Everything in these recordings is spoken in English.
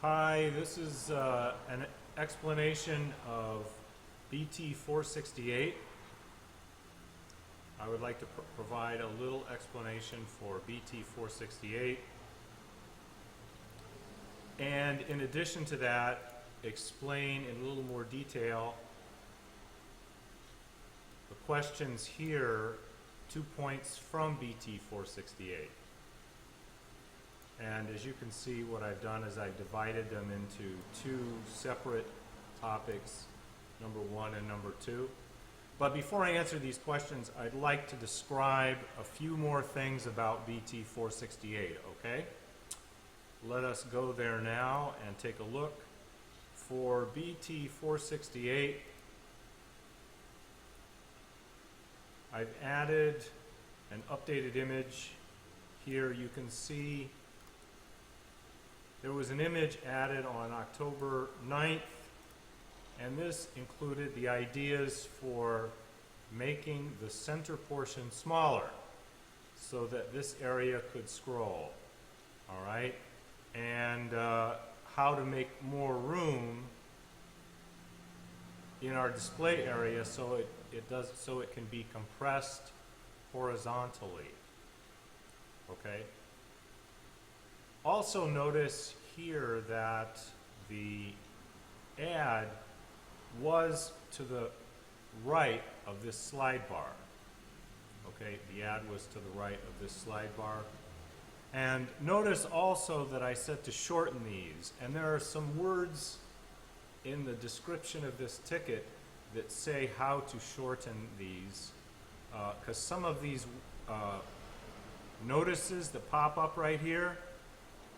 Hi, this is an explanation of BT-468. I would like to provide a little explanation for BT-468. And in addition to that, explain in a little more detail the questions here, 2 points from BT-468. And as you can see, what I've done is I've divided them into two separate topics, number 1 and number 2. But before I answer these questions, I'd like to describe a few more things about BT-468, okay? Let us go there now and take a look. For BT-468, I've added an updated image. Here you can see there was an image added on October 9th, and this included the ideas for making the center portion smaller so that this area could scroll, all right? And how to make more room in our display area so it can be compressed horizontally, okay? Also notice here that the ad was to the right of this slide bar. Okay, the ad was to the right of this slide bar. And notice also that I said to shorten these, and there are some words in the description of this ticket that say how to shorten these, because some of these notices that pop up right here,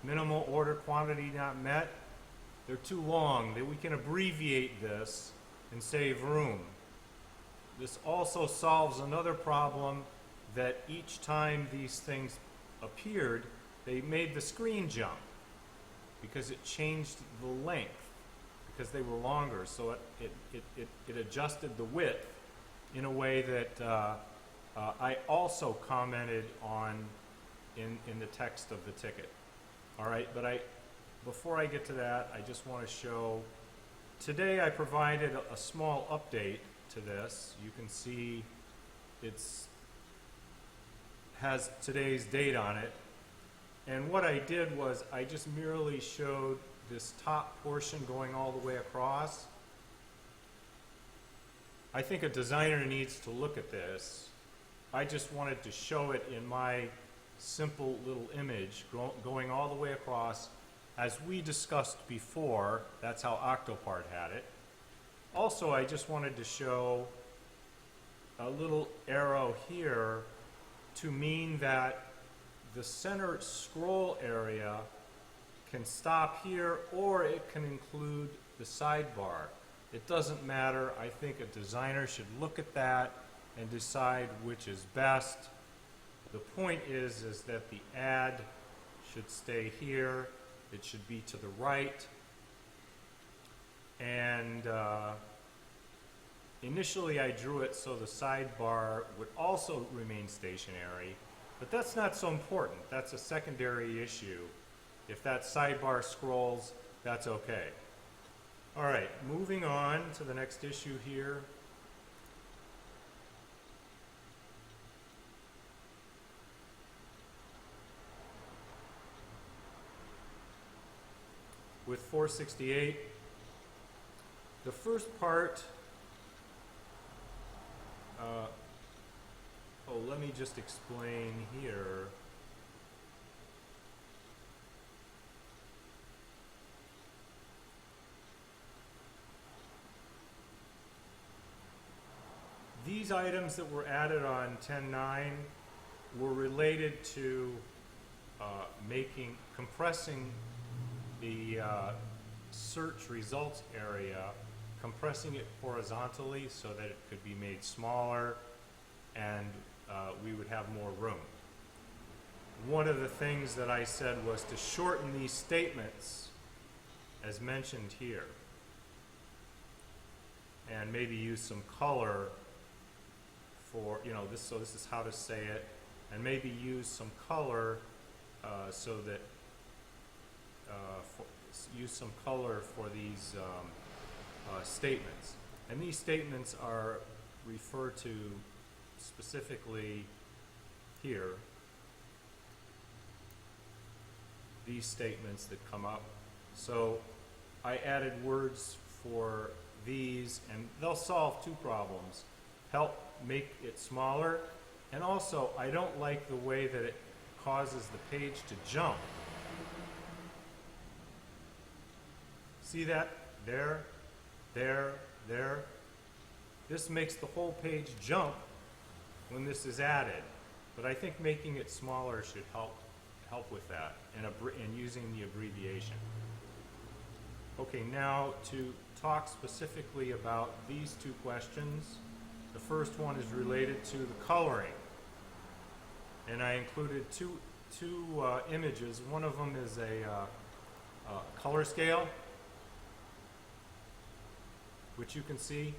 minimal order quantity not met, they're too long. We can abbreviate this and save room. This also solves another problem that each time these things appeared, they made the screen jump because it changed the length because they were longer. So it adjusted the width in a way that I also commented on in the text of the ticket. All right, but before I get to that, I just want to show, today I provided a small update to this. You can see has today's date on it. And what I did was I just merely showed this top portion going all the way across. I think a designer needs to look at this. I just wanted to show it in my simple little image going all the way across. As we discussed before, that's how Octopart had it. Also, I just wanted to show a little arrow here to mean that the center scroll area can stop here, or it can include the sidebar. It doesn't matter. I think a designer should look at that and decide which is best. The point is that the ad should stay here. It should be to the right. And initially I drew it so the sidebar would also remain stationary, but that's not so important. That's a secondary issue. If that sidebar scrolls, that's okay. All right, moving on to the next issue here. With 468, the first part, let me just explain here. These items that were added on 10.9 were related to compressing the search results area, compressing it horizontally so that it could be made smaller and we would have more room. One of the things that I said was to shorten these statements as mentioned here and maybe use some color for, so this is how to say it, and maybe use some color so that use some color for these statements. And these statements are referred to specifically here. These statements that come up. So I added words for these, and they'll solve two problems. Help make it smaller, and also I don't like the way that it causes the page to jump. See that? There, there, there. This makes the whole page jump when this is added, but I think making it smaller should help with that, and using the abbreviation. Okay, now to talk specifically about these two questions. The first one is related to the coloring, and I included two images. One of them is a color scale, which you can see,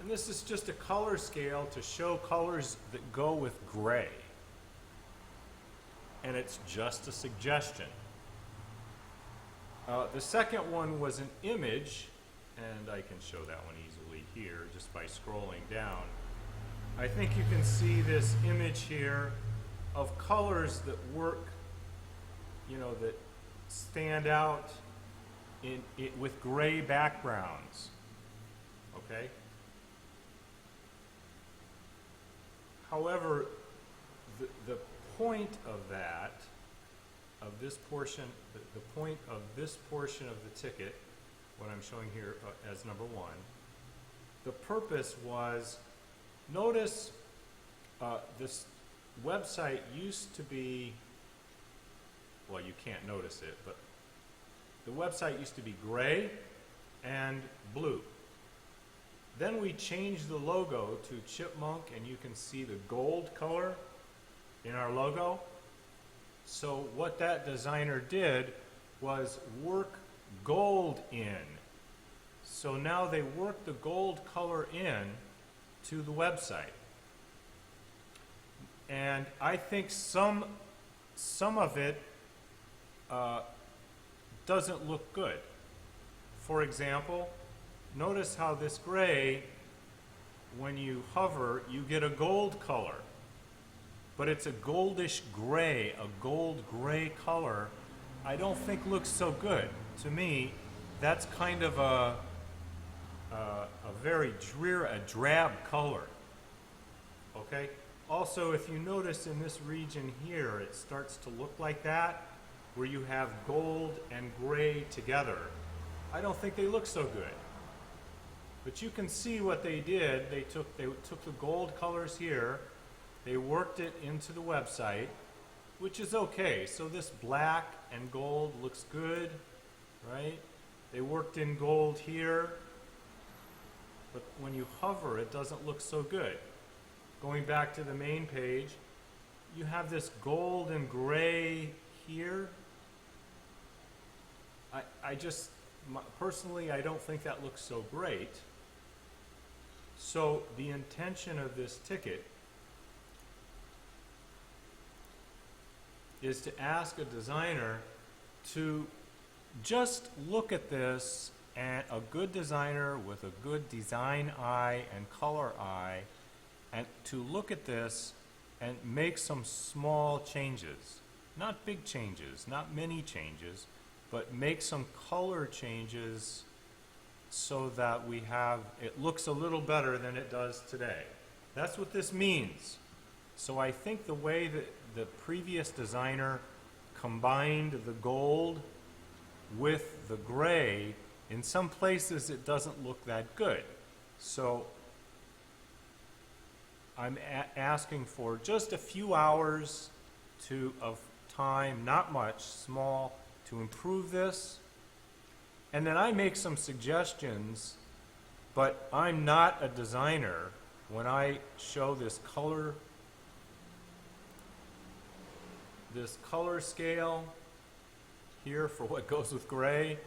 and this is just a color scale to show colors that go with gray, and it's just a suggestion. The second one was an image, and I can show that one easily here just by scrolling down. I think you can see this image here of colors that work, you know, that stand out with gray backgrounds. Okay? However, the point of that, of this portion, the point of this portion of the ticket, what I'm showing here as number one, the purpose was, notice this website used to be, well, you can't notice it, but the website used to be gray and blue. Then we changed the logo to chipmunk, and you can see the gold color in our logo. So what that designer did was work gold in. So now they work the gold color in to the website. And I think some of it doesn't look good. For example, notice how this gray, when you hover, you get a gold color. But it's a goldish gray, a gold gray color. I don't think looks so good. To me, that's kind of a very drab color. Okay? Also, if you notice in this region here, it starts to look like that, where you have gold and gray together. I don't think they look so good. But you can see what they did. They took the gold colors here, they worked it into the website, which is okay. So this black and gold looks good, right? They worked in gold here, but when you hover, it doesn't look so good. Going back to the main page, you have this gold and gray here. Personally, I don't think that looks so great. So the intention of this ticket is to ask a designer to just look at this, and a good designer with a good design eye and color eye, and to look at this and make some small changes. Not big changes, not many changes, but make some color changes so that it looks a little better than it does today. That's what this means. So I think the way that the previous designer combined the gold with the gray, in some places it doesn't look that good. So I'm asking for just a few hours of time, not much, small, to improve this. And then I make some suggestions, but I'm not a designer when I show this color scale here for what goes with gray,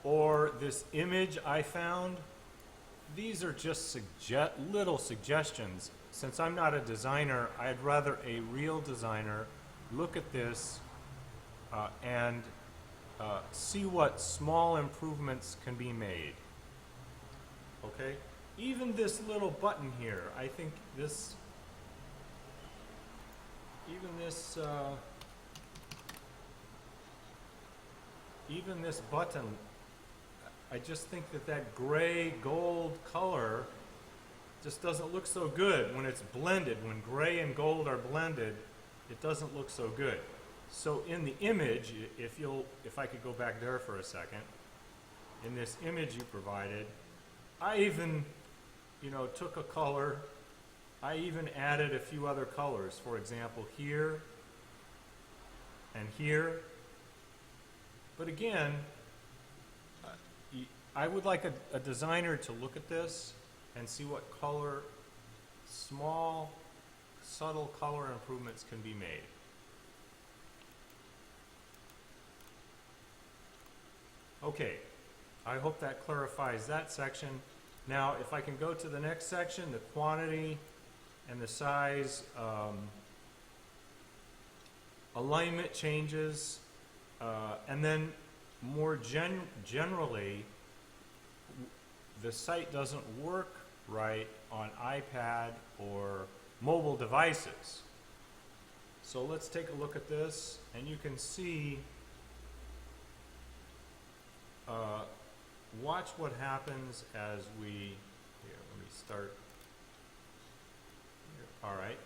or this image I found. These are just little suggestions. Since I'm not a designer, I'd rather a real designer look at this and see what small improvements can be made. Okay? Even this little button here, I think this, even this button, I just think that gray gold color just doesn't look so good when it's blended. When gray and gold are blended, it doesn't look so good. So in the image, if I could go back there for a second, in this image you provided, I even, took a color. I even added a few other colors. For example, here and here. But again, I would like a designer to look at this and see what color, small, subtle color improvements can be made. Okay, I hope that clarifies that section. Now, if I can go to the next section, the quantity and the size, alignment changes, and then more generally, the site doesn't work right on iPad or mobile devices. So let's take a look at this, and you can see, watch what happens as we, here, let me start here. All right.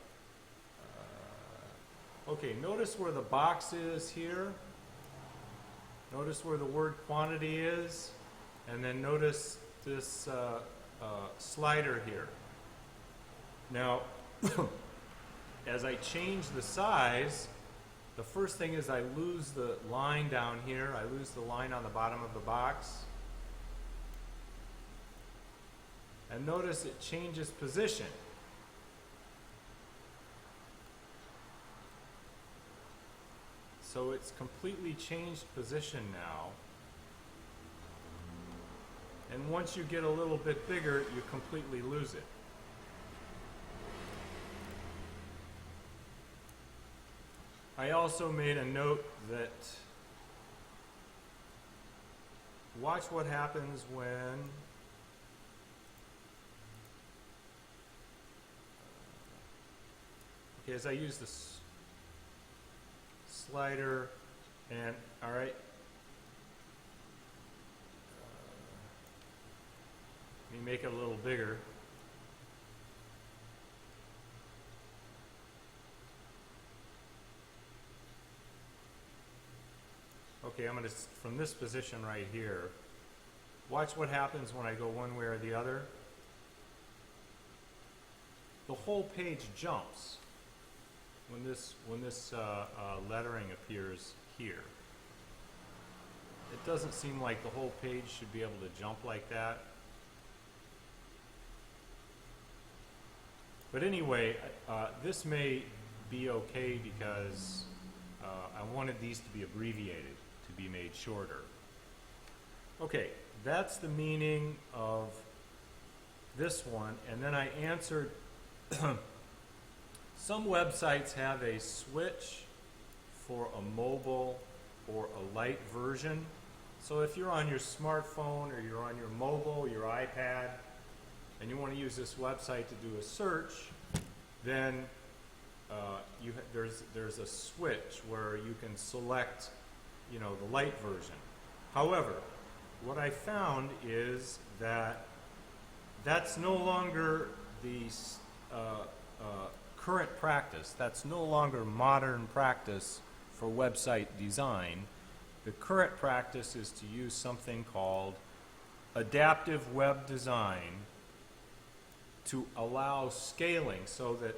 Okay, notice where the box is here. Notice where the word quantity is, and then notice this slider here. Now, as I change the size, the first thing is I lose the line down here. I lose the line on the bottom of the box. And notice it changes position. So it's completely changed position now. And once you get a little bit bigger, you completely lose it. I also made a note that watch what happens when as I use this slider, and all right, let me make it a little bigger. Okay, I'm going to, from this position right here, watch what happens when I go one way or the other. The whole page jumps when this lettering appears here. It doesn't seem like the whole page should be able to jump like that. But anyway, this may be okay because I wanted these to be abbreviated, to be made shorter. Okay, that's the meaning of this one. And then I answered, some websites have a switch for a mobile or a light version. So if you're on your smartphone or you're on your mobile, your iPad, and you want to use this website to do a search, then there's a switch where you can select, the light version. However, what I found is that that's no longer the current practice. That's no longer modern practice for website design. The current practice is to use something called adaptive web design to allow scaling so that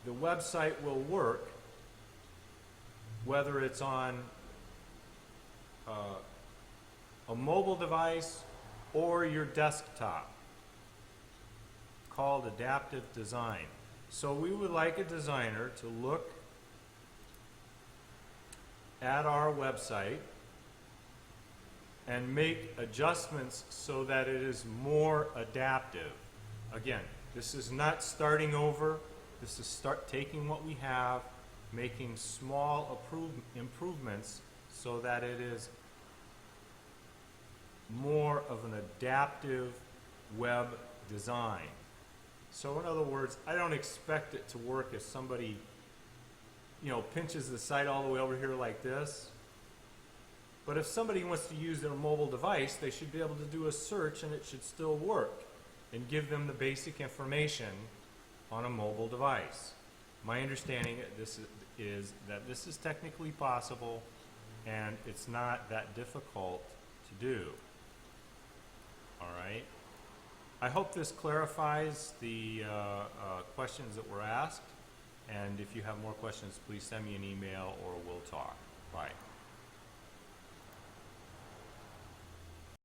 the website will work whether it's on a mobile device or your desktop, called adaptive design. So we would like a designer to look at our website and make adjustments so that it is more adaptive. Again, this is not starting over. This is taking what we have, making small improvements so that it is adaptive web design. So in other words, I don't expect it to work if somebody, you know, pinches the site all the way over here like this. But if somebody wants to use their mobile device, they should be able to do a search and it should still work and give them the basic information on a mobile device. My understanding is that this is technically possible and it's not that difficult to do. All right. I hope this clarifies the questions that were asked. And if you have more questions, please send me an email or we'll talk. Bye.